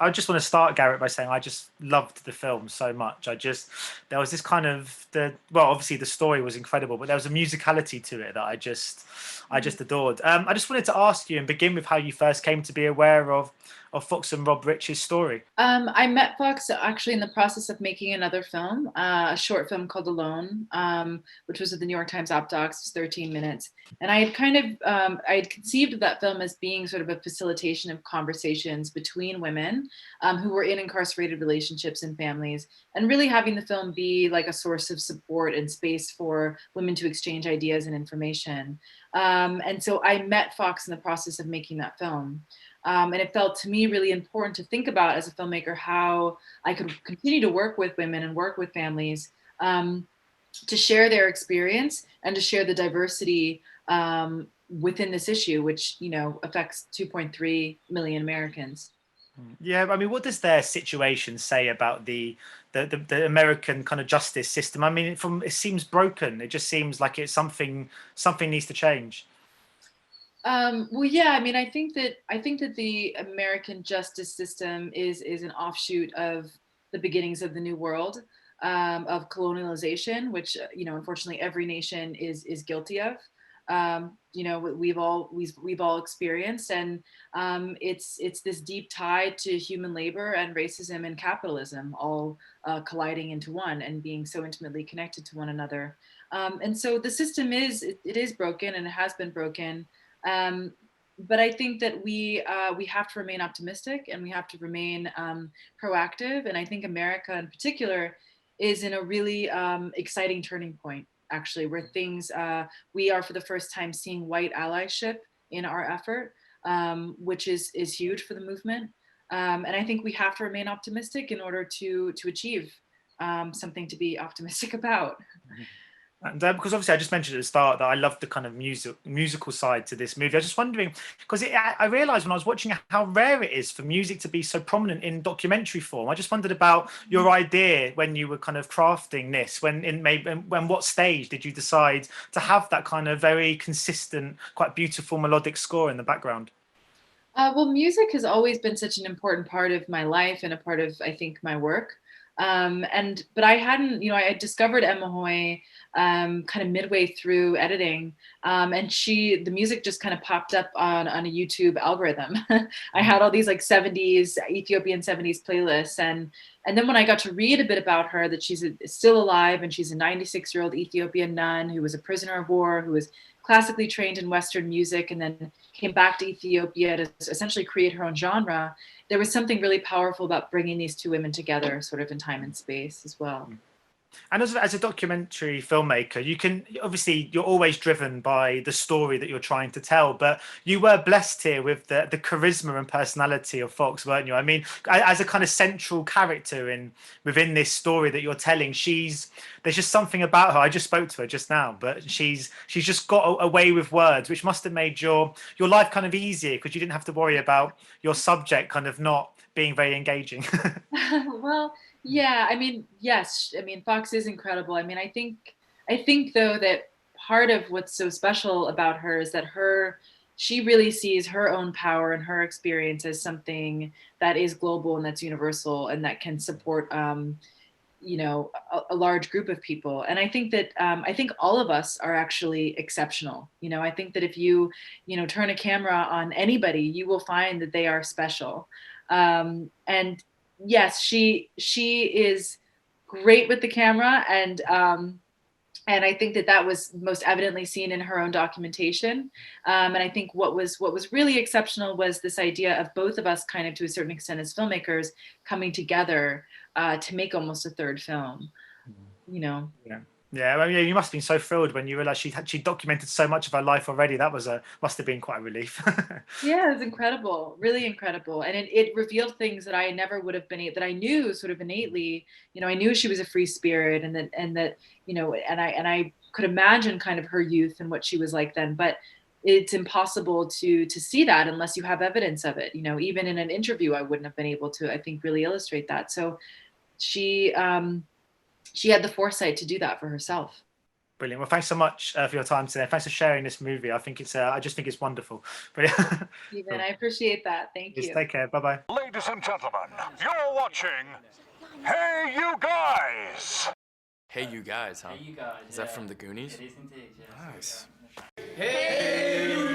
I just want to start, Garrett, by saying I just loved the film so much. There was this kind of obviously the story was incredible, but there was a musicality to it that I just adored. I just wanted to ask you and begin with how you first came to be aware of Fox and Rob Rich's story. I met Fox actually in the process of making another film, a short film called Alone, which was at the New York Times Op Docs. It's 13 minutes. And I had I had conceived of that film as being sort of a facilitation of conversations between women who were in incarcerated relationships and families, and really having the film be like a source of support and space for women to exchange ideas and information. And so I met Fox in the process of making that film. And it felt to me really important to think about as a filmmaker how I could continue to work with women and work with families to share their experience and to share the diversity within this issue, which affects 2.3 million Americans. Yeah, I mean, what does their situation say about the American kind of justice system? I mean, it seems broken. It just seems like it's something needs to change. Well, yeah, I mean, I think that the American justice system is an offshoot of the beginnings of the New World, of colonialization, which unfortunately every nation is guilty of. We've all experienced, and it's this deep tie to human labor and racism and capitalism, all colliding into one and being so intimately connected to one another. And so the system is broken, and it has been broken. Um, but I think that we have to remain optimistic, and we have to remain proactive. And I think America, in particular, is in a really exciting turning point, actually, where things we are for the first time seeing white allyship in our effort, which is huge for the movement. And I think we have to remain optimistic in order to achieve something to be optimistic about. And because obviously I just mentioned at the start that I love the kind of musical side to this movie. I was just wondering because I realized when I was watching it how rare it is for music to be so prominent in documentary form. I just wondered about your idea when you were kind of crafting this. When what stage did you decide to have that kind of very consistent, quite beautiful melodic score in the background? Well, music has always been such an important part of my life and a part of, I think, my work. But I hadn't, I discovered Emma Hoy kind of midway through editing, and the music just kind of popped up on a YouTube algorithm. I had all these like 70s Ethiopian 70s playlists, and then when I got to read a bit about her, that she's still alive and she's a 96-year-old Ethiopian nun who was a prisoner of war, who was classically trained in Western music, and then came back to Ethiopia to essentially create her own genre. There was something really powerful about bringing these two women together, sort of in time and space as well. And as a documentary filmmaker, you can obviously you're always driven by the story that you're trying to tell, but you were blessed here with the charisma and personality of Fox, weren't you? I mean, as a kind of central character within this story that you're telling, there's just something about her. I just spoke to her just now, but she's just got a way with words, which must have made your life kind of easier because you didn't have to worry about your subject kind of not being very engaging. Well, yeah, I mean, yes, I mean, Fox is incredible. I mean, I think though that part of what's so special about her is that she really sees her own power and her experience as something that is global and that's universal and that can support, a large group of people. And I think all of us are actually exceptional. I think that if you turn a camera on anybody, you will find that they are special. And yes, she is great with the camera, and I think that was most evidently seen in her own documentation. And I think what was really exceptional was this idea of both of us, kind of to a certain extent as filmmakers, coming together to make almost a third film. You know. Yeah. Yeah, well, yeah, you must have been so thrilled when you realised she documented so much of her life already. That must have been quite a relief. Yeah, it's incredible, really incredible. And it revealed things that I never would have that I knew sort of innately. I knew she was a free spirit, and that, and I could imagine kind of her youth and what she was like then, but it's impossible to see that unless you have evidence of it. Even in an interview, I wouldn't have been able to, I think, really illustrate that. So she she had the foresight to do that for herself. Brilliant. Well, thanks so much for your time today. Thanks for sharing this movie. I think it's I just think it's wonderful. Brilliant. Stephen, I appreciate that. Thank Just you. take care. Bye bye. Ladies and gentlemen, you're watching Hey You Guys! Hey You Guys, huh? Hey, you guys. Is that from the Goonies? it is indeed, yes. Nice. Hey, you